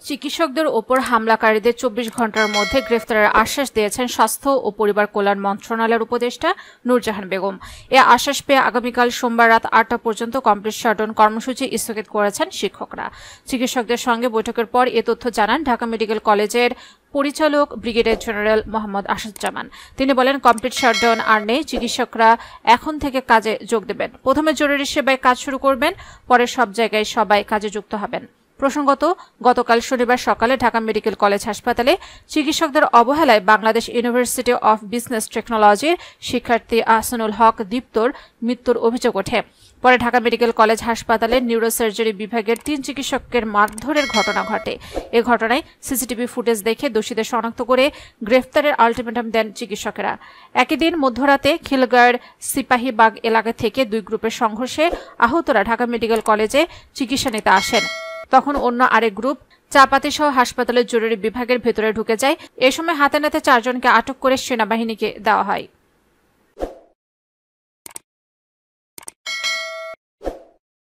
চিকিৎসকদের ওপর হামলাকারীদের ২৪ ঘণ্টার মধ্যে গ্রেফতারের আশ্বাস দিয়েছেন স্বাস্থ্য ও পরিবার কল্যাণ মন্ত্রণালয়ের উপদেষ্টা নূরজাহান বেগম। এ আশ্বাস পেয়ে আগামীকাল সোমবার রাত ৮টা পর্যন্ত কমপ্লিট শাটডাউন কর্মসূচি স্থগিত করেছেন শিক্ষকরা। চিকিৎসকদের সঙ্গে বৈঠকের পর এ তথ্য জানান ঢাকা মেডিকেল কলেজের পরিচালক ব্রিগেডিয়ার জেনারেল মোহাম্মদ আসাদুজ্জামান। তিনি বলেন, কমপ্লিট শাটডাউন আর নেই, চিকিৎসকরা এখন থেকে কাজে যোগ দেবেন। প্রথমে জরুরি সেবায় কাজ শুরু করবেন, পরে সব জায়গায় সবাই কাজে যুক্ত হবেন। প্রসঙ্গত, গতকাল শনিবার সকালে ঢাকা মেডিকেল কলেজ হাসপাতালে চিকিৎসকদের অবহেলায় বাংলাদেশ ইউনিভার্সিটি অফ বিজনেস টেকনোলজির শিক্ষার্থী আহসানুল হক দীপ্তর মৃত্যুর অভিযোগ ওঠে। পরে ঢাকা মেডিকেল কলেজ হাসপাতালের নিউরোসার্জারি বিভাগের ৩ চিকিৎসকের মারধরের ঘটনা ঘটে। এ ঘটনায় সিসিটিভি ফুটেজ দেখে দোষীদের শনাক্ত করে গ্রেফতারের আলটিমেটাম দেন চিকিৎসকেরা। একই দিন মধ্যরাতে খিলগাঁওয়ের সিপাহীবাগ এলাকা থেকে 2 গ্রুপের সংঘর্ষে আহতরা ঢাকা মেডিকেল কলেজে চিকিৎসা নিতে আসেন। তখন অন্য আরেক গ্রুপ চাপাতি সহ হাসপাতালের জরুরি বিভাগের ভেতরে ঢুকে যায়। এ সময় হাতে নাতে 4 জনকে আটক করে সেনাবাহিনীকে দেওয়া হয়।